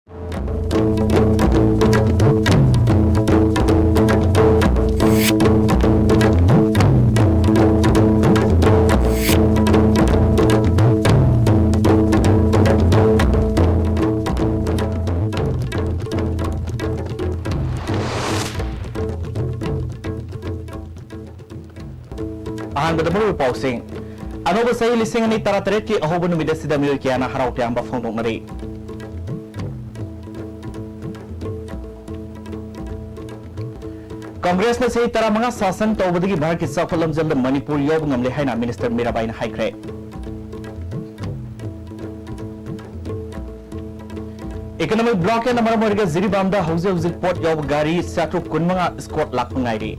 अहमद मरु पाउसिंग अनोब सही लिसिंग अनि तरातरे की अहोब नुमिद सिदा मियोय कियाना हराव त्याम फोंदोंगनरी कांग्रेस ने सही तरा मंगा शासन तौबदगी भारत की सफलम जल्द मणिपुर योब ngamle हाइना मिनिस्टर मीराबाई ने हाइक्रे इकोनॉमिक ब्लॉक के नंबर मरगा जिरीबामदा हौजे हौजे पोर्ट योब गाड़ी साट्रो कुनमंगा स्कॉट लाख मंगाइरी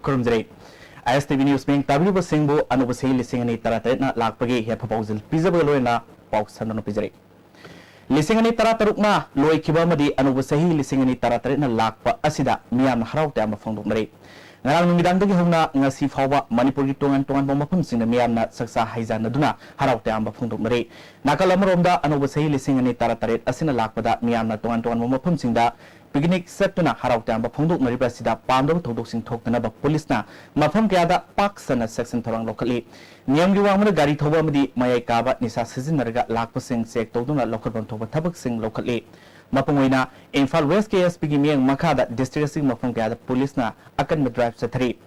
खुरुमजरे ISTV न्यूज में ताबिब सिंहबो अनोब सही लिसिंग अनि तरातरेना लाखपगे हे फपाउजल पिजब लोयना पाउ सननो पिजरे लिसिंग अनि तरातरुकना लोयखिबा मदि अनोब सही लिसिंग अनि तरातरेना लाखप असिदा मियाम हराव त्याम फोंदोंमरे ngarang numidangdagi hongna ngasi fawba manipur gi tongan tongan mafam singna miyamna saksa haizanaduna haraw tayamba phongdokmare nakal amaromda anoba sahi lising ani tarataret asina lakpada miyamna tongan tongan mafam singda picnic setna haraw tayamba phongdokmari basida pamdo thodok sing thokna ba police na mafam kyada paksana section thorang lokali niyam gi wamna gari thoba madi mayai kaba nisa sizinarga lakpasing check toduna lokal thoba thabak sing lokali Mapungwina Infal West KSP gi miyang makada district sing mafam kaya police na akan drive sa thari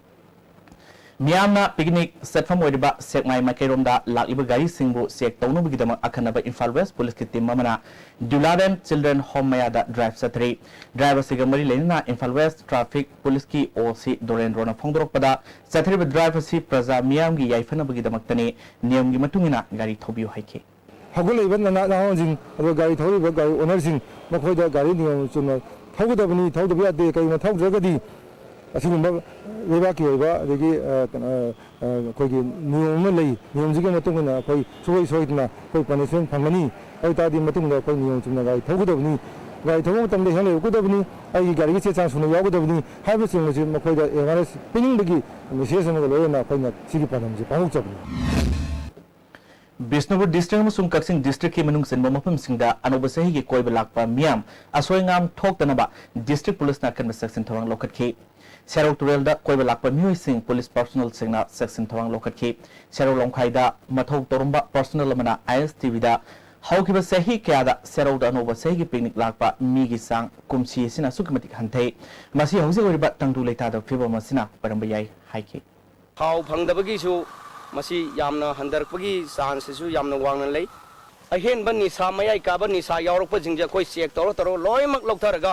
miyamna picnic setfam oiba sekmai makeromda lakiba gari singbo sek tawno bigidama akanaba Infal West police ki team mamana Duladen Children Home mayada drive sa thari driver sigamari lenina Infal West traffic police ki OC Doren Rona phongdorok pada sathriba driver si praja miyam gi yaifana bigidamaktani niyam gi matungina gari thobiyo haike हगुल इवन ना नाजिंग अदो गाड़ी थौरी गाड़ी owner Singh मखोइदा गाड़ी नियम चुना थौगदबनी थौदबि यादे कई म थौद्रगदी असिगुंबा लेबा की ओइबा अदगी कोई नियम लई नियम जिगे मतुंगना कोई सोई सोइदना कोई पनिशमेंट फंगनी ओइ तादि मतुंगना कोई नियम चुना गाड़ी थौगदबनी गाड़ी थौगो तमदे हेले उगदबनी आई गाड़ी के चांस सुनो यागदबनी हाइबे सिंगसि मखोइदा एमआरएस पिनिंगबगी मेसेज न लोयना कोइना सिगी पनमजि पाहुचबनी बिष्णुपुर डिस्ट्रिक्ट में कक्सिंग डिस्ट्रिक्ट की मनुंग सिंबा मफम सिंगदा अनोब सही की कोइब लाकपा मियाम असोयंगाम ठोकतनबा डिस्ट्रिक्ट पुलिस ना कन सेक्शन थोरंग लोकटखि सेरो तुरेल दा कोइब लाकपा मियोय सिंग पुलिस पर्सनल सिंगना सेक्शन थोरंग लोकटखि सेरो लोंखाइदा मथौ तोरंबा पर्सनल मना ISTV दा हौकिबा सही क्यादा सेरो दा अनोब सही की पिकनिक लाकपा मीगी सांग कुमसी सिना सुकमतिक हंथै मसी हौजे ओरिबा तंगदु लेता दा फिबो मसिना परंबा याय हाइके हाउ फंगदबगिसु मसी यामना हंदरपगी चांससु यामना वांगना लै अहेनबा निसा मयाई काबा निसा यावरप जिंजे कोई चेक तरो तरो लोयमक लौथरगा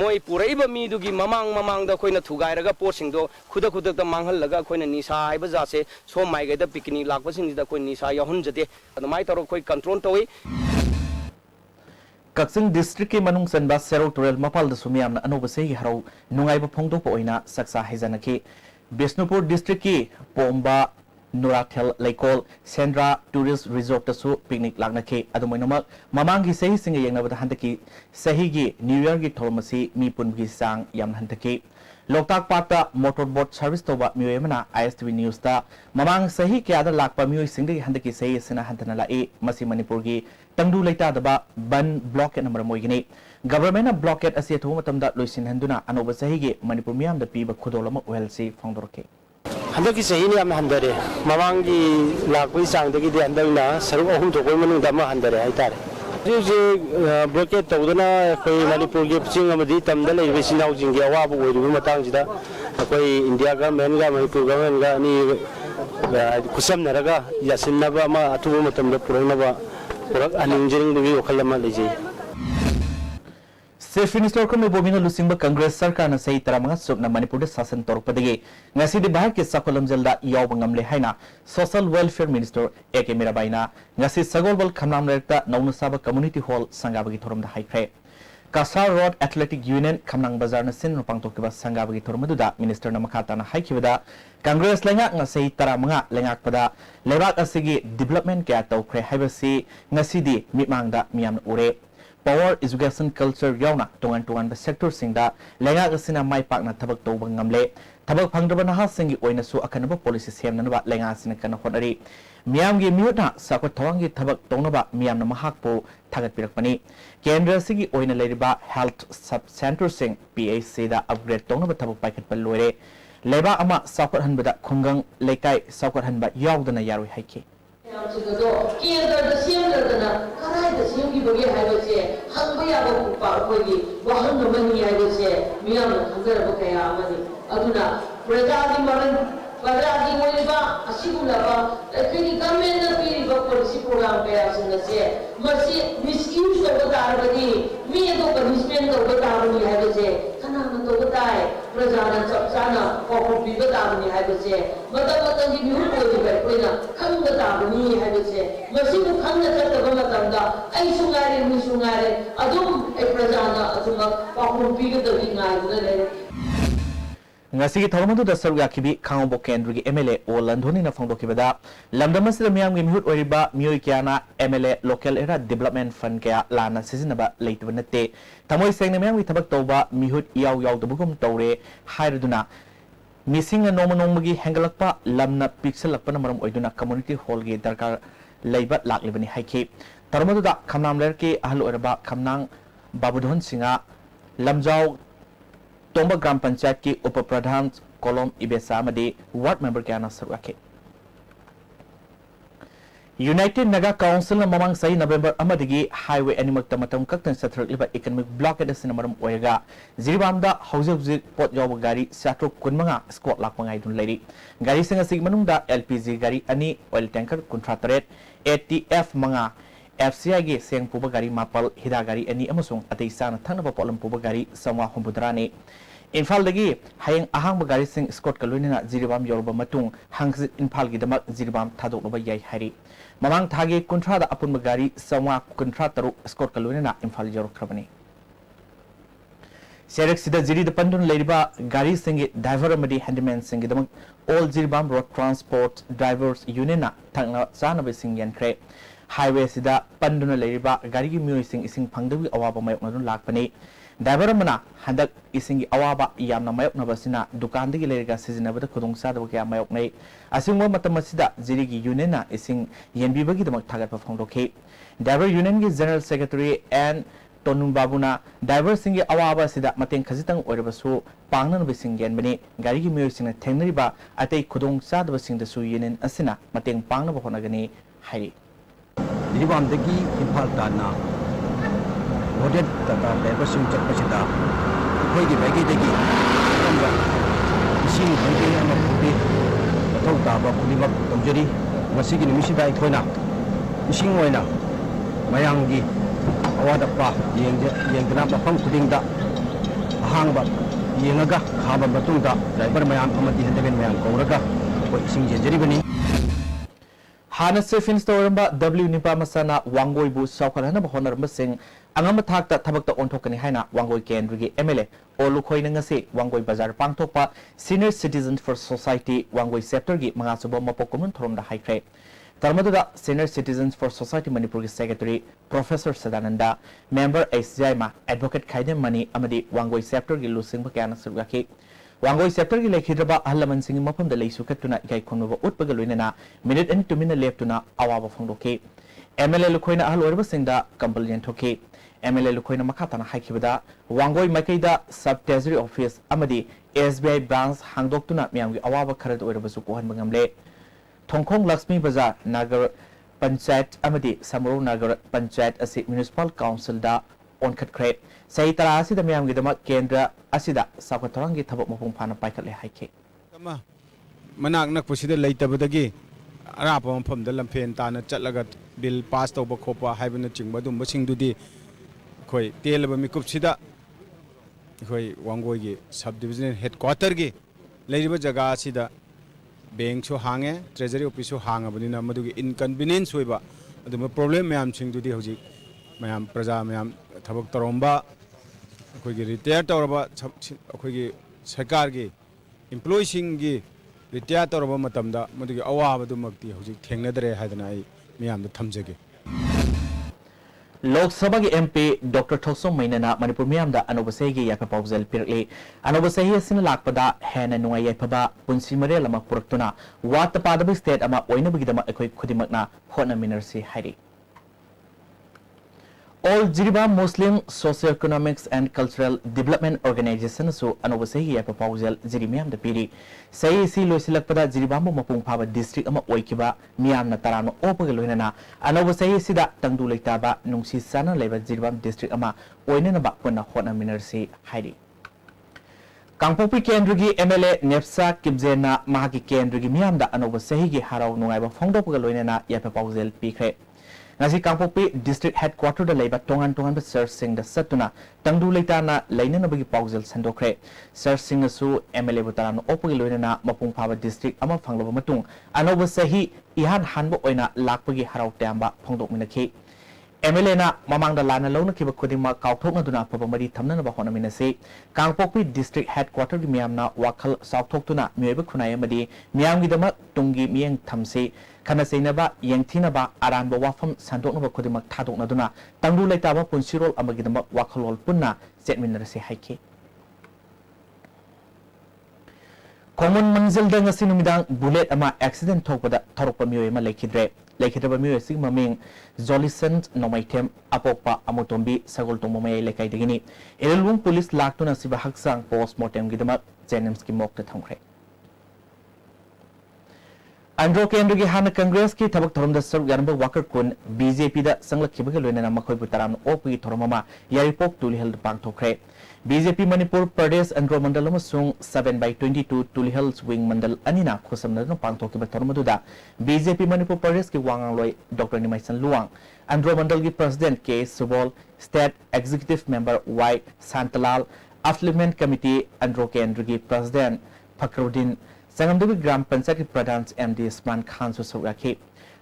मोय पुरैबा मीदुगी ममांग ममांगदा कोइना थुगाइरगा पोसिंगदो खुदा खुदकता मांगहलगा कोइना निसा हाइबा जासे सो माइगैदा पिकनिक लाकपसिंगदा कोइ निसा याहुनजते अदमाय तरो कोइ कंट्रोल तोइ कक्सिंग डिस्ट्रिक्ट के मनुंग सनबा सेरो तुरेल मपाल द सुमियामना अनोब सही हरौ नुंगाइबा फोंदोप ओइना सक्सा हैजनकी बिष्णुपुर डिस्ट्रिक्ट की पोंबा Nurathel Laikol Sendra Tourist Resort tasu picnic lagnake adumoinama mamangi sahi singa yengnabada handaki sahi New Year gi thormasi mi pungi sang yam handaki Loktak Parkta motorboat service toba miyoyamana ISTV News ta mamang sahi kyada lakpa miyoy singdi handaki sahi sina hantana lai masi Manipur gi tangdu leita daba ban blockade number moigini government blockade asi thu matamda loisin handuna anoba sahi gi Manipur miyam da piba khudolama welsi fongdorke हंदकी सही ने हम हंदरे ममांगी लाखपई चांगदगी दे हंदना सरुक अहुम थोकोय मनुंग दमा हंदरे हाइतारे जे blockade तौदना कोई मणिपुर के चिंग अमदी तमदा लेबे सिनाउ जिंगे अवाब ओइरिबे मतंग जिदा कोई इंडिया गवर्नमेंट गा मणिपुर गवर्नमेंट गा नि कुसमनरगा यासिनबा मा अथुबो मतमदा पुरनबा पुरक अनिंजिंग दुगी वखलमा लेजे Chief Minister को में बोमिना लुसिंग कांग्रेस सरकार न सही तरह मंगा सुपना मणिपुर शासन तौरपदगी ngasi di bahar ke sakolam jalda yaw ngamle haina social welfare minister AK Mirabaina ngasi sagolbal khamnam rekta nauna saba community hall sangabagi thorom da haikre Kasar Road Athletic Union Kamnang Bazar na sin rupang tokiba sanggabagi thormaduda Minister na makata na haikibada Congress lengak nga say tara mga lengak pada lebak asigi development kaya tawkre haibasi ngasidi mitmangda miyam na ure Power Education Culture yauna tungan-tungan ba sector singda lengak asina may pak na tabag tawbang ngamle tabag pangdraba na hasingi oina su akan ba policy sem na ba lengak asina kana honari miyam gi mute na sa ko tawangi tabag tongnaba miyam na mahakpo thagat pirakpani Kendra sigi oina leriba health sub center sing PAC da upgrade tongnaba tabag paikat palloire leba ama sakot hanbada khungang lekai sakot hanba yawdana yaroi haike Kendra da semdana karai da semgi bagi haibase hangba yaba kupa kogi wahan nomani haibase miyam na khangara kaya amani aduna prajadi maran Padagi waliba asigulaba kini government na piriba policy program kaya sinase masi misuse to badarbadi mi edo punishment to badarbani haibase kana to badai prajana chapchana ko bi badarbani haibase mata gi bihu ko di koina khang badarbani haibase masi mu khang na chataba matamda ai sungare mi sungare adum e prajana aduma ko bi ga di ngai na Ngasigi thormadu da sarga kibi khangbo kendru gi MLA o landhoni na phangdo kibada lamdam asida miyam gi mihut oriba mioi kyana MLA local era development fund kya lana sizinaba leitba natte tamoi sengna miyam gi thabak tawba mihut yaw dubugum tawre hairaduna missing na noma gi hengalakpa lamna pixel lakpa maram oiduna community hall gi darkar leiba laklibani haiki thormadu da khamnam lerki ahlu orba khamnang babudhon singa lamjaw Tomba Gram Panchayat ki Upapradhan Kolom Ibesa Amadi Ward Member Kyana Sarwake United Naga Council na mamang say November Amadigi Highway Animak Tamatam Kaktan Satrak Liba Economic Blockade Sinamaram Oyaga Ziribamda Hausa Pot Job Gari Satro Kunmanga Squat Lakmangai Dun Lady Gari Singa Sigmanunda LPG Gari Ani Oil Tanker Contractorate ATF Manga FCI gi seng puba gari mapal hida gari ani amasung atei sana thangna pa polam puba gari samwa humbudrani Infal dagi hayang ahang bagari sing Scott kalunina Ziribam yorba matung hangsit Infal gi damak Ziribam thadok loba yai hari mamang thage kontra da apun bagari samwa kontra taru Scott kalunina Infal yorok krabani Serek sida Ziri da pandun leriba gari singi driver amadi handyman singi damak all Ziribam road transport drivers unina thangna sana be sing yan kre Highway sida panduna leriba gari gi miyoi sing ising phangdawi awaba mayok na dun lakpani driver mana handak ising awaba yamna mayok na basina dukan dagi leriga sizinabada khudong sada kya mayok nei asingwa matam sida Ziri gi union na ising yenbi bagi damak thagat pa phangdoke driver union gi general secretary and Tonun Babuna driver singi awaba sida mateng khajitang oirabasu pangnan bising genbani gari gi miyoi sing thengnariba atei khudong sada basing da su union asina mateng pangna ba honagani hairi Ziribam dagi Infal dana Rodet tata lebar sim chakpasida koi gi bagi dagi kanga ising bagi ama puti thau ta ba pulimak tawjari masigi nimisida ikoina ising oina mayangi awada pa yengdana mafam kudingda ahangba yengaga khaba batungda driver mayam amati handaben mayam kauraga koi ising jeribani Hana Sefin Storamba W Nipa Masana Wangoi Bu Saukarana Honor Missing Angama Takta Tabakta Ontokani Haina Wangoi Kendrigi MLA Olukoi Nangase Wangoi Bazar Pangtopa Senior Citizens for Society Wangoi Septorgi Mangasuba Mapokumun from the High Crate Tarmaduda Senior Citizens for Society Manipuri Secretary Professor Sadananda Member SJMA Advocate Kaidem Mani Amadi Wangoi Septorgi Lusing Bakana Surgaki Wangoi sector gi lekhidraba ahlaman singi mapam da leisu katuna ikai khonba utpaga loinana minute and 2 minute leptuna awaba phangdoke MLA lukhoina ahal orba singda complaint thoke MLA lukhoina makhatana haikibada Wangoi makaida sub treasury office amadi SBI branch hangdoktuna miyamgi awaba kharad orba su kohan bangamle Thongkhong Lakshmi Bazar Nagar Panchayat amadi Samro Nagar Panchayat asi municipal council da on khat kre sai tara asida miyam gi dama kendra asida sakatharang gi thabak mapung phana paikhatle haike kama manak nak pusida leitabadagi arapa mafam da lamfen tana chatlaga bill pass tawba khopa haibana chingba dum basing dudi khoi telaba mikup sida khoi wangoi gi sub division headquarter gi leiriba jaga sida bank so hange treasury office so hanga banina madugi inconvenience hoiba aduma problem mayam sing dudi hoji mayam praja mayam thabak taromba ꯑꯩꯈꯣꯏꯒꯤ retire ꯇꯧꯔꯕ ꯑꯩꯈꯣꯏꯒꯤ ꯁꯔꯀꯥꯔꯒꯤ ꯏꯝꯄ꯭ꯂꯣꯌꯤꯁꯤꯡꯒꯤ retire ꯇꯧꯔꯕ ꯃꯇꯝꯗ ꯃꯗꯨꯒꯤ ꯑꯋꯥꯕꯗꯨꯃꯛꯇꯤ ꯍꯧꯖꯤꯛ ꯊꯦꯡꯅꯗ꯭ꯔꯦ ꯍꯥꯏꯗꯅ ꯑꯩ ꯃꯤꯌꯥꯝꯗ ꯊꯝꯖꯒꯦ Lok Sabha ki MP Dr. Thossom Mainana Manipur miyamda anoba sehi yafa pauzal pirli anoba sehi asina lakpada hena nungai yaphaba punsi marel ama puraktuna wat padabi state ama oina bigidama ekoi khudimakna hona minersi hairi All Jiriba Muslim Socio-Economics and Cultural Development Organization su anoba sehi yafa pauzal jiri miyamda piri sehi si loisilakpada Jiriba mu mapung phaba district ama oikiba miyamna tarano opaga loinana anoba sehi sida tangdu leitaba nungsi sana leba Jiriba district ama oinana ba puna hona minersi hairi Kangpopi Kendrigi MLA Nepsa Kibzena Mahaki Kendrigi miyamda anoba sehi gi harau nungaiba phongdopaga loinana yafa pauzal pikre Nasi Kangpopi District Headquarter da leba tongan ba Search Singh da satuna tangdu leitana lainana bagi pauzal sandokre Search Singh su MLA butarano opagi loinana mapung phaba district ama phangloba matung anoba sahi ihan hanbo oina lakpagi harau tamba phongdok minakhi MLA na mamangda lana launa kiba khudima kauthokna duna pabamari thamna ba hona minase Kangpopi District Headquarter gi miyamna wakhal sauthoktuna miyeba khunai amadi miyam gi dama tungi miyeng thamse khana seinaba yengthinaba aranba wafam sandoknaba khudimak thadokna duna tangdu leitaba punsirol amagi dama wakhalol punna setminarase haike Common Manzil da ngasi numidang bullet ama accident thokpada thorokpa miyoy ama lekhidreba miyoy sig maming Jollicent 9.Pm apokpa amutombi sagol tongmamay lekai degini Elelwung police laktuna siba haksang postmortem gidama Jenims ki mokta thamkre Andro Kendrigi Hana Congress ki tabak thorom da saruk yanba wakar kun BJP da sanglakhibaga loinana makhoi butaram opgi thoromama yaripok tulihal pangthokre BJP Manipur Pradesh Andro Mandal amasung 7/22 Tulihal Swing Mandal anina khosamna pangthokiba thormaduda BJP Manipur Pradesh ki wangangloi Dr. Nimaisan Luang Andro Mandal ki President K. Subol State Executive Member Y. Santalal Affluent Committee Andro Kendrigi President Fakhruddin Sangamdugi Gram Panchayat Pradhan MD Usman Khan su sarukhi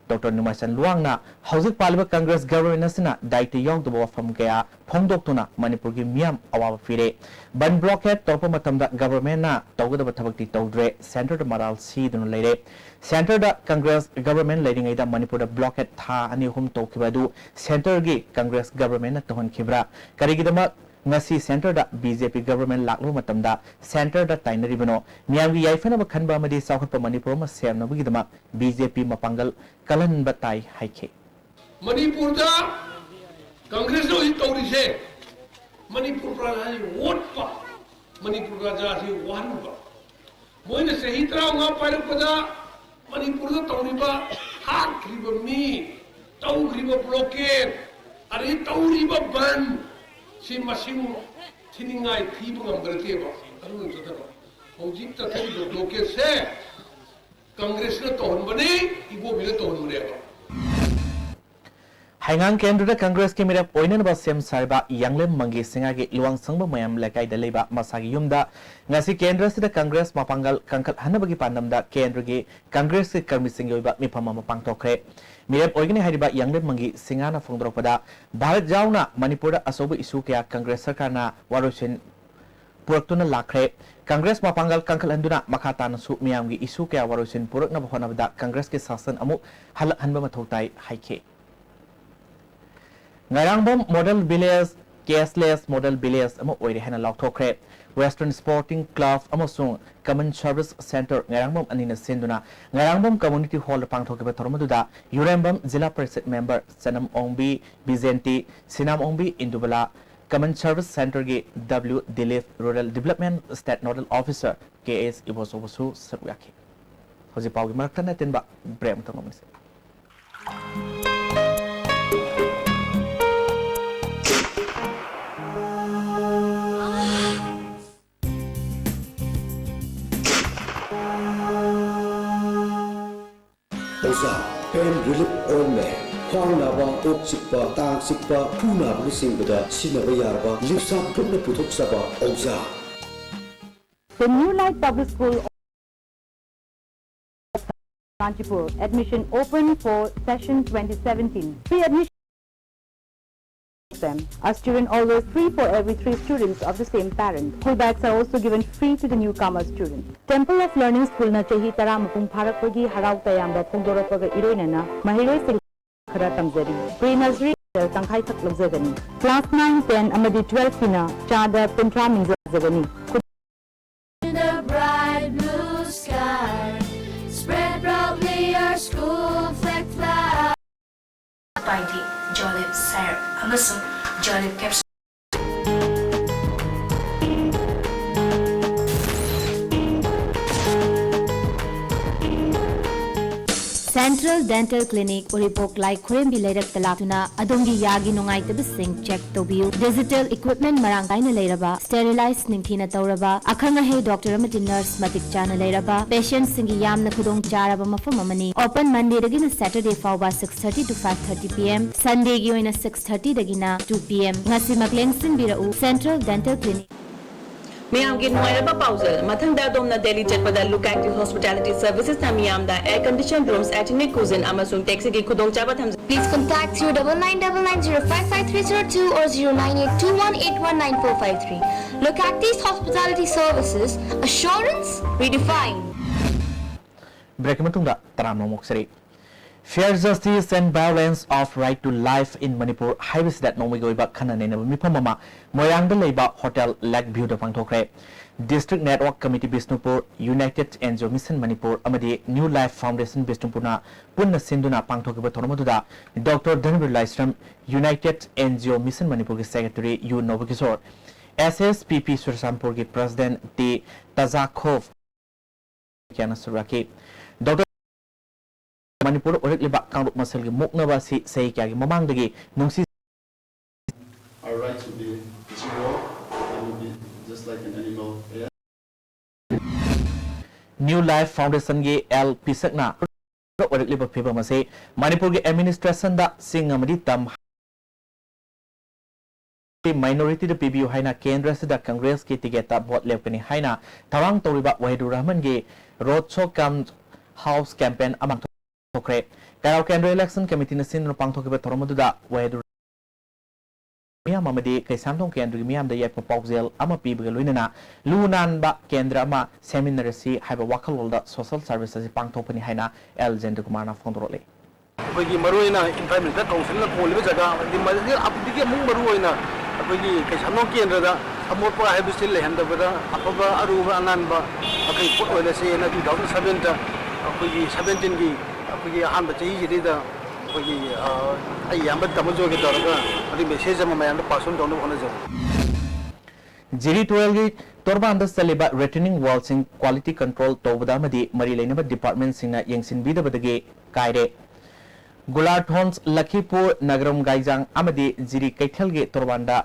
Dr. Nimaisan Luang na hauzik paliba Congress government asina daiti yawdaba wafam kaya phongdoktuna Manipur gi miyam awaba fire ban blockade torpa matamda government na tawgadaba thabakti tawdre center da maral si dun leire center da Congress government leiringai da Manipur da blockade tha ani hum tawkibadu center gi Congress government na tohon khibra karigidama ngasi center da BJP government laklo matamda center da tainaribano miyamgi yaifana ba khanba amadi saukhatpa Manipur ma semna bugidama BJP mapangal kalan batai haike Manipur da Congress no tawrise Manipur pra vote pa Manipur ga ja si wan pa moina sahi tra nga paru pada Manipur da tawriba hak riba mi taw riba blockade ari tawriba ban si masing thiningai thibu ngambrate ba anu jotara hojik ta thai do blockade se Congress na tohon bane ibo bile tohon bane ba Hangang Kendra Congress ki mirap oinan ba sem sarba yanglem mangi singa gi luang sangba mayam lekai da leba masagi yumda ngasi Kendra sida Congress mapangal kangkal hanabagi pandamda Kendra gi Congress ki karmi singyoiba mipama mapangtokre mirap oigini hariba yanglem mangi singa na phongdropada Bharat jauna Manipur da asoba isu kya Congress sarkar na waroshin puraktuna lakre Congress mapangal kangkal handuna makata na su miyam gi isu kya waroshin purak na bahonabda Congress ki sasan amu hal hanba mathotai haike Ngarangbom Model Village Cashless Model Village ama oire hena lauthokre Western Sporting Club amasung Common Service Center Ngarangbom anina senduna Ngarangbom Community Hall pangthokiba thormaduda Yurembam Zilla Parishad Member Sanam Ongbi Bizenti Sinam Ongbi Indubala Common Service Center gi W Dilip Rural Development State Nodal Officer KS Ibosobosu saruyaki Hoji pawgi maraktan natin ba brem tangomse Pen Relief Oil में ख्वांग नाबा okay सिक्पा तांग सिक्पा पूना बुसिंग बदा सिनबा यारबा लिफ्सा पुन पुथुक सबा औजा The New Light Public School Kanchipur admission open for session 2017. Pre-admission them. A student always free for every 3 students of the same parent. School bags are also given free to the newcomer student. Temple of Learning School na chahi tara mapung pharakpagi harau tayamba phongdorapaga iroinana mahiroi sing khara tamjari. Pre-nursery tangkhai thak lagzagani. Class 9, 10 amadi 12 kina chada puntra minjagani. In the bright blue sky, spread proudly our school flag fly. By the Jolib Syrup, Amazon Jolib Capsule. Central Dental Clinic Uripok Lai Khurembi Leirak Talakuna Adongi Yagi Nungai Tabising check Tobiu Digital Equipment Marangaina Leiraba Sterilize Ningthina Tauraba Akhanga He Doctor Amati Nurse Matik Chana Leiraba Patient Singi Yamna Khudong Charaba Mafamamani Open Monday Dagina Saturday Fauba 6:30 to 5:30 p.m. Sunday Gioina 6:30 Dagina 2 p.m. Ngasi Makleng Sinbirau Central Dental Clinic Miyam ki nuairaba pausal mathangda domna Delhi chatpada look active hospitality services na miyam da air conditioned rooms ethnic cuisine amasung taxi ki khudong chaba tham. Please contact 09999055302 or 09821819453. Look at these hospitality services. Assurance redefined. Break matungda taram nomok seri. Fair justice and balance of right to life in Manipur highways that no go back kanane na mipamama moyang leba hotel Lakeview da pangthokre District Network Committee Bisnupur United NGO Mission Manipur amadi New Life Foundation Bisnupur na punna sinduna pangthokba thormaduda Dr. Dhanbir Laistram United NGO Mission Manipur ki Secretary U Novakishore SSPP Sursampur ki President T Tazakhov Kiana Suraki Dr. Manipur orik liba kangruk masal gi mukna ba si sei kya gi mamang dagi nungsi our right to be zero and will be just like an animal. New Life Foundation gi L Pisakna orik liba phiba mase Manipur gi administration da sing amadi tam minority da PBU haina kendra sida Congress ki ticket ta vote lepkani haina tawang toriba Wahidur Rahman gi road show kam house campaign amang Karau Kendra Election Committee na sin pangthokba thormaduda Wahidur Miyam amadi Kaisamthong Kendra miyam da yap pawzel ama pibga loinana lunan ba kendra ama seminar si haiba wakhalolda social services pangthokpani haina L Jendra Kumar na phondrole ꯑꯩꯈꯣꯏꯒꯤ ꯃꯔꯨꯑꯣꯏꯅ ꯏꯟꯚꯥꯏꯔꯟꯃꯦꯟꯇꯦꯜ ꯀꯥꯎꯟꯁꯤꯜꯅ ꯀꯣꯜꯂꯤꯕ ꯖꯒꯥ ꯑꯃꯗꯤ ꯑꯗꯨꯗꯒꯤ ꯑꯃꯨꯛ ꯃꯔꯨꯑꯣꯏꯅ ꯑꯩꯈꯣꯏꯒꯤ ꯀꯩꯁꯥꯝꯊꯣꯡ ꯀꯦꯟꯗ꯭ꯔꯗ ꯑꯃꯣꯠꯄ ꯍꯥꯏꯕꯁꯤ ꯂꯩꯍꯟꯗꯕꯗ ꯑꯐꯕ ꯑꯔꯨꯕ ꯑꯅꯥꯟꯕ ꯑꯩꯈꯣꯏ ꯄꯣꯠ ꯑꯣꯏꯅꯁꯦꯅ 2007ꯗ ꯑꯩꯈꯣꯏꯒꯤ 17ꯒꯤ ꯑꯩꯈꯣꯏꯒꯤ ꯑꯍꯥꯟꯕ ꯆꯍꯤꯁꯤꯗ ꯑꯩꯈꯣꯏꯒꯤ ꯑꯩ ꯌꯥꯝꯕ ꯇꯝꯖꯣꯏꯒ ꯇꯧꯔꯒ ꯑꯗꯨꯒꯤ ꯃꯦꯁꯦꯖ ꯑꯃ ꯃꯌꯥꯝꯗ ꯄꯥꯁ ꯑꯣꯟ ꯇꯧꯅꯕ ꯍꯣꯠꯅꯖꯩ Jiri 12 gi Torbanda Saliba returning walls in quality control Tobada Madi Marilainaba Department Sina Yangsin Bidabadagi Kaire Gulardhons Lakipur Nagaram Gaijang Amadi Jiri Kaithelgi Torbanda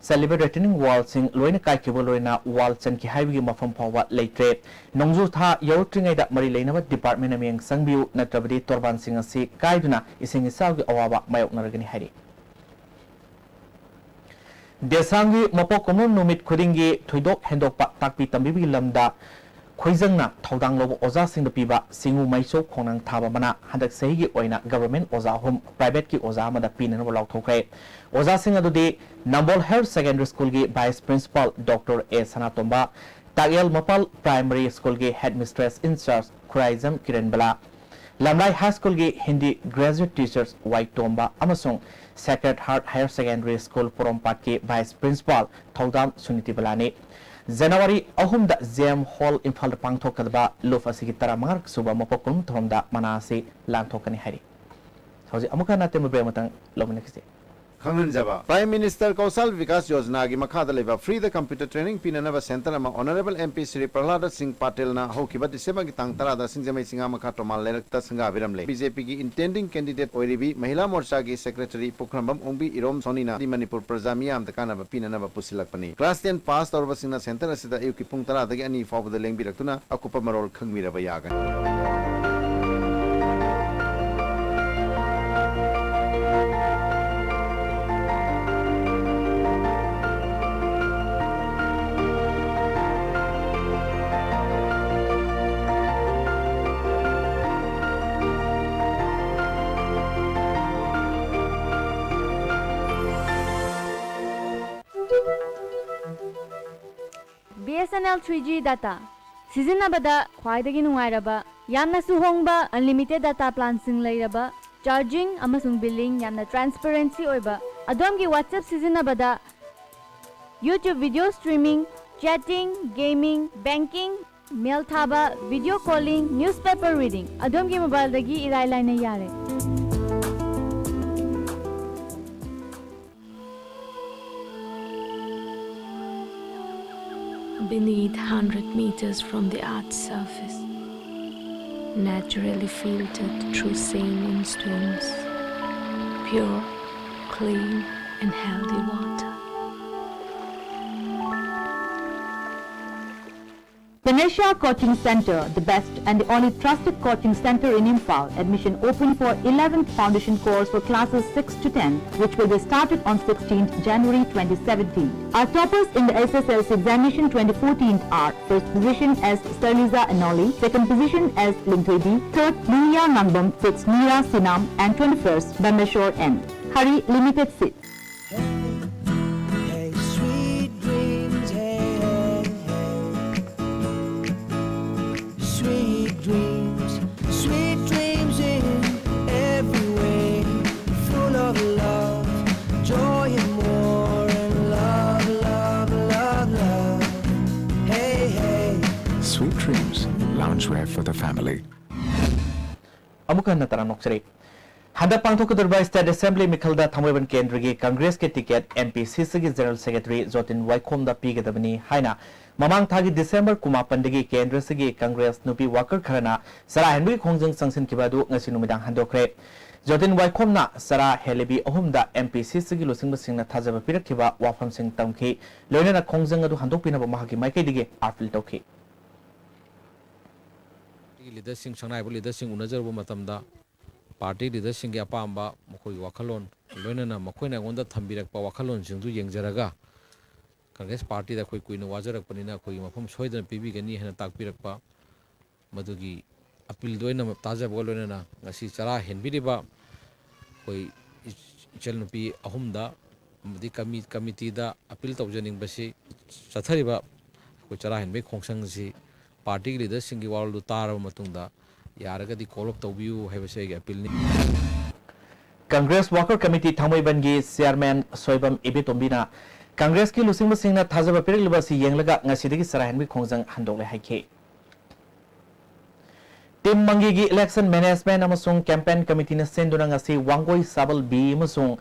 Saliba returning walls in Loina Kaikiboloina walls and Kihavi Mafam Pawa Latre Nongzu Tha Yautringa Marilainaba Department Aming Sangbiu Natrabadi Torban Singa Si Kaiduna Ising Isagi Awaba Mayok Naragani Hari Desangi Mapok Komun Numit Kudingi Tuidok Hendok Takpi Tambibi Lamda Khoizangna Thaudang Lobo Oza Sing the Piba Singu Maiso Konang Thaba Mana Handak Sehi Oina Government Oza Home Private Ki Oza Mada Pin and Walak Tokre Oza Sing Adudi Nambol Health Secondary School Gi Vice Principal Dr. A Sanatomba Tagel Mapal Primary School Gi Headmistress in Charge Khuraizam Kiran Bala Lamlai High School Gi Hindi Graduate Teachers White Tomba Amasung Sacred Heart Higher Secondary School Porompat Ki Vice Principal Thaudam Suniti Balani January ahumda JM Hall Imphal Pangthokadba Lofasigi Taramark Suba Mapokum Thomda Manasi Lanthokani Hari Hoji Amuka Natem Brematang Lominexi Khanganjaba Prime Minister Kausal Vikas Yojana gi makhada leba free the computer training pinanaba center ama Honorable MP Shri Prahlad Singh Patel na hokiba December gi tang tara da singjamai singa makha tomal lerakta singa biramle BJP gi intending candidate oiribi Mahila Morcha gi secretary Pukhrambam Ongbi Irom Sonina di Manipur Prajamiam da kanaba pinanaba pusilakpani class 10 pass torba singna center asida ayuki pung tara dagi ani fawda lengbirakuna akupa marol khangmiraba yagan BSNL 3G data sizinabada khwaidagi nungairaba yamna suhongba unlimited data plan sing leiraba charging amasung billing yamna transparency oiba adomgi WhatsApp sizinabada YouTube video streaming chatting gaming banking mail thaba video calling newspaper reading adomgi mobile dagi irai laina yare beneath 100 meters from the Earth's surface, naturally filtered through saline stones, pure, clean, and healthy water. Ganesha Coaching Center, the best and the only trusted coaching center in Imphal. Admission open for 11th foundation course for classes 6 to 10, which will be started on 16th January 2017. Our toppers in the SSLC examination 2014 are first position as Sterliza Anoli, second position as Lingtwedi, third Luya Nangbam, sixth Mira Sinam, and 21st Bameshore N. Hurry, limited seats. Sweet dreams in every way, full of love, joy and more, and love, love, love, love. Hey, hey. Sweet dreams, loungewear for the family. अमुक नतरा नोक्सरे हदा पांथोकदरबा state assembly मिखलदा थमोयबन केंद्र की कांग्रेस के ticket MPCC की general secretary जोतिन Viacom दा पीगदबनी हाइना ममांग थागी दिसंबर कुमापनदगी केंद्र से Congress नुपी walker Kharna सरा हेनबी खोंजंग संसन किबादु ngasi numidang handokre जोतिन Viacom ना सरा हेलेबी अहुमदा एमपीसीसी की लुसिंग बसिंगना थाजबा पिरखिबा वाफम सिंग तमखि लोइना खोंजंग अदु handokपिनबा महागी माइकैदिगे आफिल तौखि लीडर सिंह संगनाइबो लीडर सिंह उनजरबो मतमदा पार्टी लीडर सिंह के अपाम्बा मखोई वाखलोन लोइना मखोइना गोंदा थंबिरकपा वाखलोन सिंगदु येंगजरगा कांग्रेस पार्टी दा कोई कुइना वाजरकपनिना कोई मफम सोइदन पीबीगनी हेना ताकपिरकपा मदुगी अपील दोइना ताजबो लोइना ngasi चरा हेनबिरिबा कोई इचलनुपी अहुमदा मदि कमिटी दा अपील तौजनिंगबसी चथरिबा कोई चरा हेनबे खोंसंगसी पार्टी लीडर सिंह की वालदु तारब मतुंगदा यारगदी कॉल अप तौबियु हैबसे गे अपील नि कांग्रेस वाकर कमिटी थमोयबन की चेयरमैन सोइबम इबेतोंबिना कांग्रेस की लुसिंग सिंगना थाजबा पिरलिबसी येंगलगा ngasiदगी सराहनबी खोंजंग हंदोले हाइखे टीम मंगी की इलेक्शन मैनेजमेंट अमसुंग कैंपेन कमिटी ने सेंदुना ngasi वांगोई साबल बी अमसुंग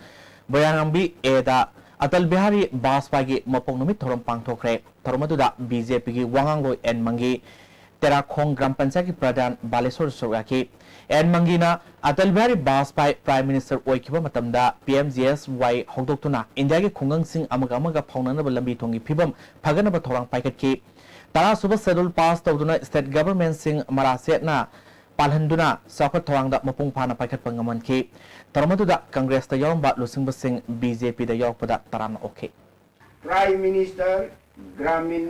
बयानंबी एदा अटल बिहारी वाजपेयी की मपोंग नुमित थोरम पांगथोखरे थोरमदुदा बीजेपी की वांगो एन मंगी तेराखोंग ग्राम पंचायत की प्रधान बालेश्वर सोगाकी एन मंगीना अटल बिहारी वाजपेयी प्राइम मिनिस्टर ओइखिबा मतमदा पीएमजीएसवाई हौदोक्तुना इंडिया की खुंगंग सिंह अमगा फाउननबा लंबी थोंगी फिबम फगनबा थोरांग पाइकटकी तरा सुबह शेड्यूल पास तौदुना स्टेट गवर्नमेंट सिंह मरासेटना पालहंदुना साखत थोरांगदा मपुंग फाना पाइकटपा ngमनकी तरमदुदा कांग्रेस ता यौरंबा लुसिंग सिंह बीजेपी दा यौरपदा तराना ओके प्राइम मिनिस्टर ग्रामीण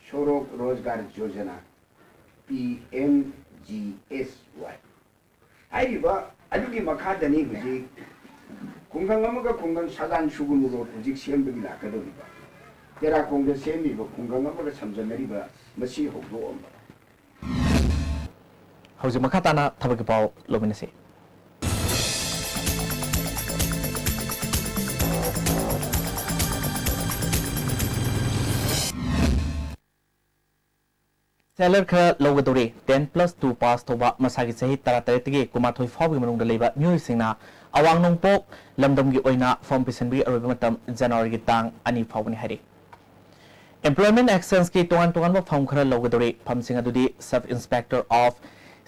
सड़क रोजगार योजना PMGSY हाइबा अदुगी मखादनी हुजी खुंगंग अमगा खुंगंग सागान सुगुमुरो हुजी सेमबगी लाकदोबिबा तेरा कोंग सेमीबा खुंगंग अमगा समजनरिबा मसी होगदोअम्बा हौजी मखाताना थबकी पाव लोमिनसे सेलर खरा लौगदौरे 10+2 पास तौबा मसागी सही तरातरेतगी कुमाथोई फावगी मनुंगदा लेबा म्यूजिसिंगना अवांग नोंपोक लमदमगी ओइना फॉर्म पिसनबी अरोबा मतम जनवरी की तांग अनि फावनी हारि एम्प्लॉयमेंट एक्सचेंज की तोंगान फॉर्म खरा लौगदौरे फॉर्मसिंग अदुदी sub inspector of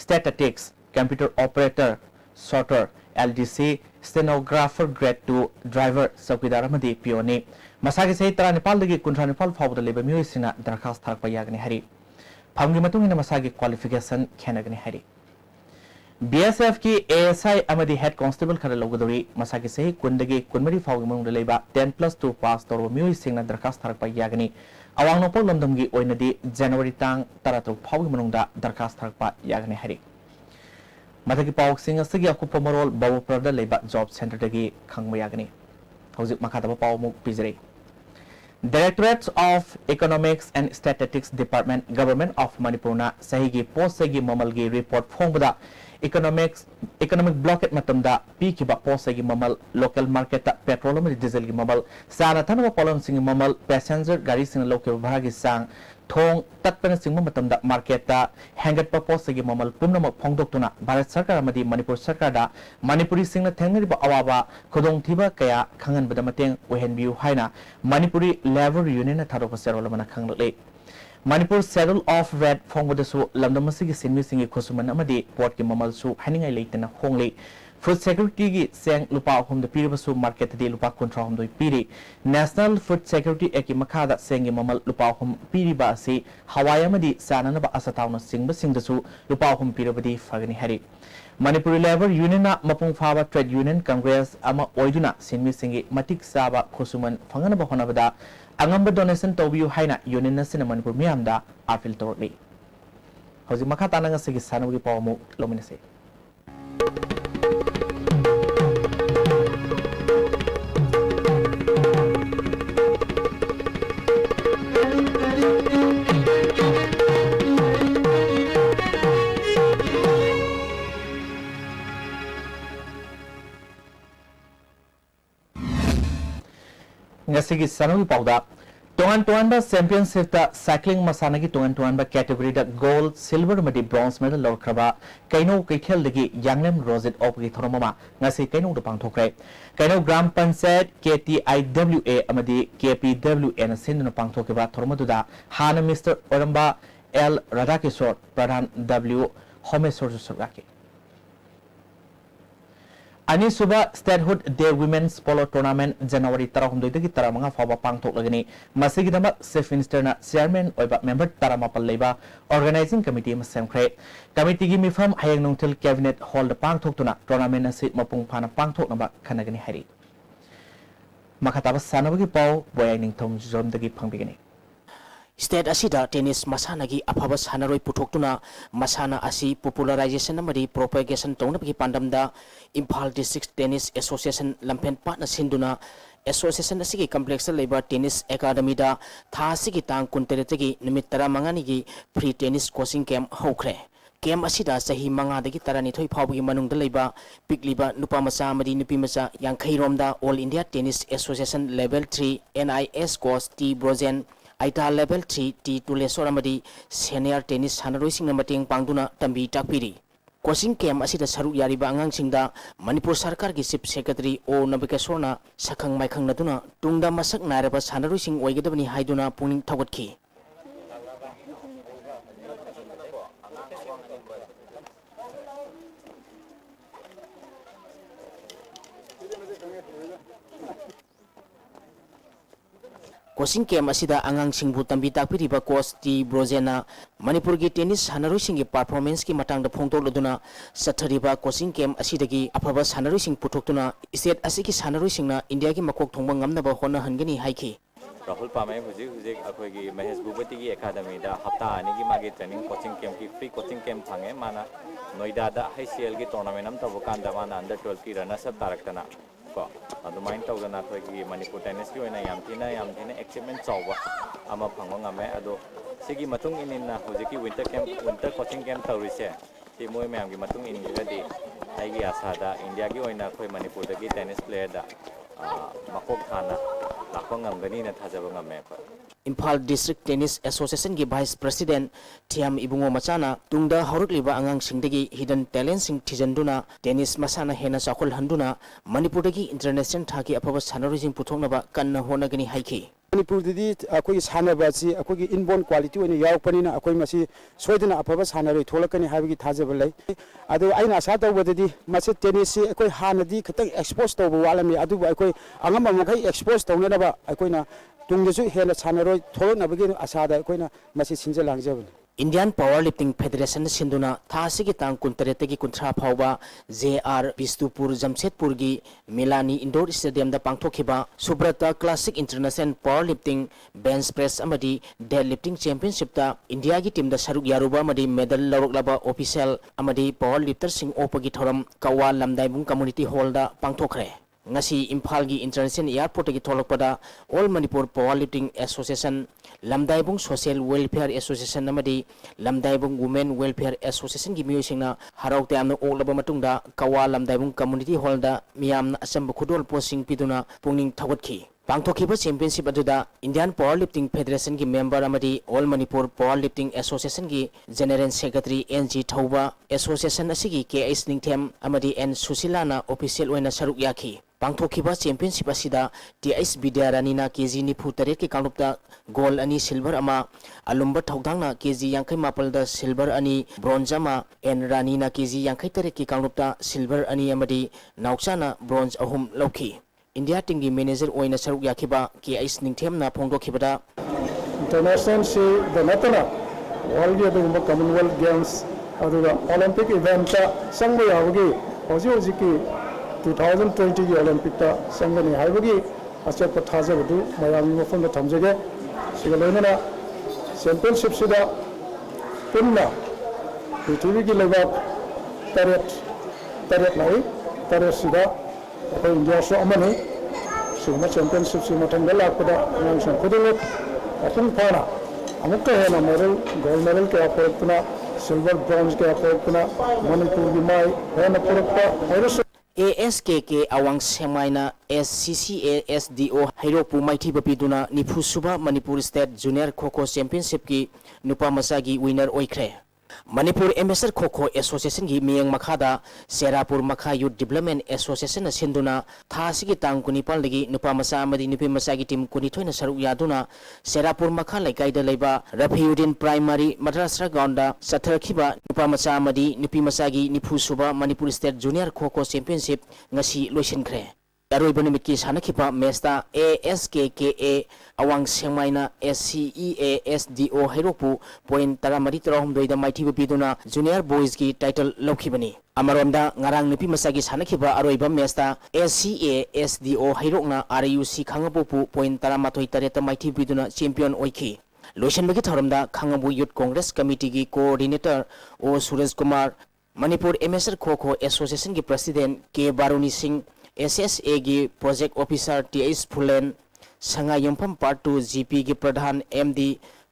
statistics computer operator sorter LDC stenographer grade 2 driver chowkidar अमदी पीओनी मसागी सही 19 दगी 19 फावदा लेबा म्यूजिसिंगना दरखास्त थारपा यागनी हारि फंगी मतुंगिना मसागी क्वालिफिकेशन खेनगनी हारि बीएसएफ की एएसआई अमदी हेड कांस्टेबल खरा लौगदौरी मसागी सही 10 दगी 19 फावगी मनुंगदा लेबा 10+2 पास तौरबा म्यूजिसिंगना दरखास्त थारपा यागनी अवांग नोंपोक लमदमगी ओइनदी जनवरी तांग 13 फावगी मनुंगदा दरखास्त थारपा यागनी हारि मथकी पावसिंग असगी अकुपा मरोल बावुप्रदा लेबा जॉब सेंटर दगी खंगबा यागनी हौजिक मखादबा पावमुक पिजरे Directorate of Economics and Statistics Department Government of Manipur na sahigi posagi mamalgi report phongbada economic blockade matamda pikiba posagi mamal local market petrol and diesel gi mamal sana thanwa polon sing mamal passenger gari sing local bhagi sang thong tatpana singma matamda market ta hangat pa posagi mamal pumnamak phongdoktuna Bharat Sarkar amadi Manipur Sarkar da Manipuri singna thengnariba awaba khodong thiba kaya khangan bada mateng ohenbiu haina Manipuri Labor Union na tharopa serol mana khangle Manipur Saddle of Red Phongbodasu Lamdamasigi Sinmi Singi Kosuman Amadi Port ki Mamal Su Haningai Leitana Hongli Food Security gi Seng Lupa Hum the Piribasu Market de Lupa Contra Hum Doi Piri National Food Security Eki Makada Sengi Mamal Lupa Hum Piriba Si Hawaii Amadi Sananaba Asatauna Singba Singdasu Lupa Hum Pirabadi Fagani Hari Manipuri Labor Union na Mapung Faba Trade Union Congress Ama Oiduna Sinmi Singi Matik Saba Kosuman Fanganaba Honabada Angamba donation tobiu haina union na sina Manipur miamda apil torli hoji makata nanga sigi sanugi pawmu lominase ngasigi sanugi pawda Tuan championship ta cycling masana ki tuan ba category da gold silver madi bronze medal lor kraba kaino kaikhel dagi yanglem rosette op gi thoromama ngasi kaino da pangthokre kaino gram panchayat KTIWA amadi KPWN sin pangthoke ba thoromadu da hana Mr Oramba L Radhakishore Pradhan W Homesor Surgaki Ani Suba Statehood Day Women's Polo Tournament January 12 dagi 15 faba pangthok lagani masigi damat Chief Minister na chairman oiba member 18 leiba organizing committee ma semkhre committee gi mifam hayang nongthil cabinet hall da pangthok tuna tournament na sit mapung phana pangthok naba khanagani hari makhataba sanabagi paw boyang ningthom zom dagi phangbigani State asida tennis masanagi afaba sanaroi puthokuna masana asi popularization amadi propagation tongnabagi pandamda Imphal District Tennis Association lampen partner sinduna association asigi complex labor tennis academy da tha asigi tang kunteretagi nimit 15 gi free tennis coaching camp hokre camp asida sahi manga dagi 12 phawgi manungda leiba pikliba nupa macha amadi nupi macha yankhai romda All India Tennis Association level 3 NIS coach T Brozen Aita level 3 T2 lesor amadi senior tennis sanaroi sing mateng pangduna tambi takpiri coaching camp asida saru yariba angang singda Manipur Sarkar gi Chief Secretary O Nabikesorna sakhang maikhang naduna tungda masak naraba sanaroi sing oigedabani haiduna puning thawatki coaching camp asida angang singbu tambi takpiriba coach T Brozena Manipur gi tennis hanaroi singi performance ki matang da phongtok laduna sathariba coaching camp asidagi afaba sanaroi sing puthokuna state asiki sanaroi singna India gi makok thongba ngamnaba hona hangani haiki Rahul Pamay huzik akhoi Mahesh Bhupati gi academy da hafta ani gi magi training coaching camp ki free coaching camp thange mana Noida da ICL gi tournament am tabu kanda mana under 12 ki runners up taraktana ko adumain tawdana akhoi gi Manipur tennis ki oina yamthina achievement chawba ama phangwa ngame ado sigi matung inina hujiki winter coaching camp tawrise ti moi mayam gi matung in gi aigi asada India gi oina akhoi Manipur da gi tennis player da makok thana lakongam na thajaba ngame ko Imphal District Tennis Association gi Vice President Thiam Ibungo Machana tungda haurukliba angang singdagi hidden talent sing thijanduna tennis masana hena chakhol handuna Manipur dagi international thaki afaba sanaroi sing puthoknaba kanna honagani haiki Manipur didi akoi sanaba si akoi inborn quality oina yaukpanina akoi masi soidana afaba sanaroi tholakani habigi thajaba lai adu aina asa tawbadidi masi tennis si akoi hanadi khatang expose tawba walami adu akoi angama makai expose tawnaba akoina tungdesu hela sanaroi tholonabagi asada akoina masi sinja langjabani Indian Powerlifting Federation sinduna thasigi tang kuntaretagi kunthra phawba JR Bistupur Jamshedpur gi Milani Indoor Stadium da pangthokhiba Subrata Classic International Powerlifting Bench Press amadi Deadlifting Championship ta India gi team da saruk yaruba amadi medal lawroklaba official amadi powerlifter sing opagi thoram Kawa Lamdaibung Community Hall da pangthokre ngasi Imphal gi International Airport gi tholokpada All Manipur Powerlifting Association, Lamdaibung Social Welfare Association amadi Lamdaibung Women Welfare Association gi miyosingna harauk tamna oklaba matungda Kawa Lamdaibung Community Hall da miyamna asamba khudol posing piduna pungning thawatki. Pangthokiba championship aduda Indian Powerlifting Federation gi member amadi All Manipur Powerlifting Association gi General Secretary NG Thauba, Association asigi KS Ningthem amadi N Susilana official oina saruk yaki. Pangthokiba championship asida TS Bidyarani KG nifu taret ki kanglupta gold ani silver ama, alumba thaudangna KG yankai mapal da silver ani, bronze ama, N Rani na KG yankai taret ki kanglupta silver ani amadi nauchana bronze ahum lauki. India tingi manager oina saruk yakiba KS Ningthem na phongdokhibada international se the natana world ge Commonwealth Games aduga Olympic event ta sangba yawgi hoji ki 2020 Olympic ta sangani haibagi asya pathaja budu mayam mofam da thamjage sigalena championship sida punna prithvi ki lebak taret lai taret sida India so amani sima championship sima tangala pada nang sang kudul atum phana amukka hena medal gold medal ke apoltuna silver bronze ke apoltuna Manipur gi mai hena purukpa ASKK awang semaina SCCA SDO Hairopu Maithi Bapiduna Nifusuba Manipur State Junior Kho Championship ki nupa masagi winner oikre. Manipur Ambassador Kho Association gi miyang makhada Serapur Makha Youth Development Association na sinduna thasigi tang kunipal lagi nupa masa amadi nupi masagi team kunithoina saruk yaduna Serapur Makha laikai da leiba Rafiuddin Primary Madrasa Gonda satharkhiba nupa masa amadi nupi masagi nifusuba Manipur State Junior Kho Championship ngasi loisinkhre. Aroiba numit ki sanakhiba mesta ASKKA awang sengmaina SCEA SDO Hairopu point taramari tarahumdoi da maithi biduna junior boys ki title lokhibani. Amaronda ngarang nupi masagi sanakhiba aroiba mesta SCA SDO Hairokna RUC Khangapopu point taramathoi tareta maithi biduna champion oikhi. Loisanbagi thoramda Khangabu Youth Congress Committee ki coordinator O Suraj Kumar, Manipur MSR Kho Association ki president K Baruni Singh, SSA की project officer TS Phulen संगा यमफम part 2 GP की प्रधान MD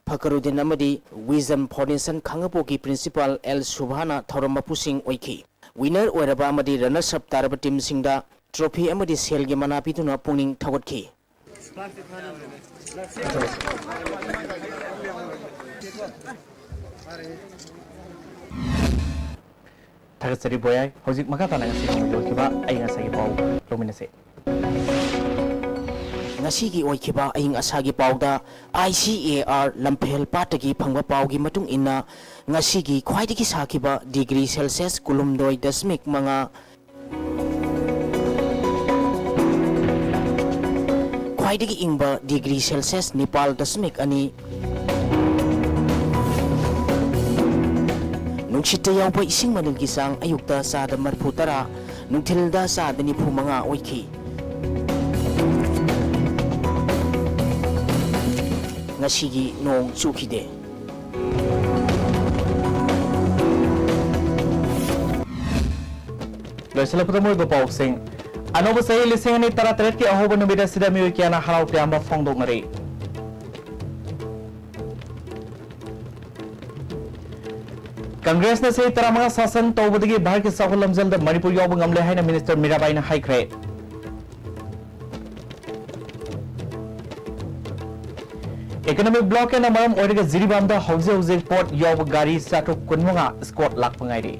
Fakhruddin अमदी vision foundation खंगपो की principal L Subhana थौरम पुसिंग ओइखी विनर ओरबा अमदी रनर्स अप तारब टीम सिंगदा ट्रॉफी अमदी सेल की मना पितुना पुनिंग थगतखी Thakasari boyai hojik maka tanang sing lokiba ai ngasagi pau lominase ngasigi oikhiba aing asagi pauda ICAR lamphel patagi phangba paugi matung inna ngasigi khwaidigi sakiba degree Celsius kulumdoi dasmik manga khwaidigi ingba degree Celsius Nepal dasmik ani Nungshita yawpa ising manil gisang ayukta sa da marputara nungtilda sa da nipu mga oiki. Ngasigi nong sukide. Loisala putamoy bapaw sing. Ano ba sa ilising ni taratret ki ahoba nubida sida miyo kya na haraw tiyamba fongdong ngari. Congress ne sei tarama sasan tawbadagi bhar ke sahul lamjal da Manipur yawb ngamle haina Minister Mirabai na haikre Economic block and amaram oiriga Jiribam da hauze port yawb gari sato kunmanga squad lak pangai ri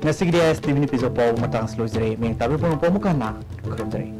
Nasig dia STV ni piso pau matang slojre meng tabi pun pemukana krodre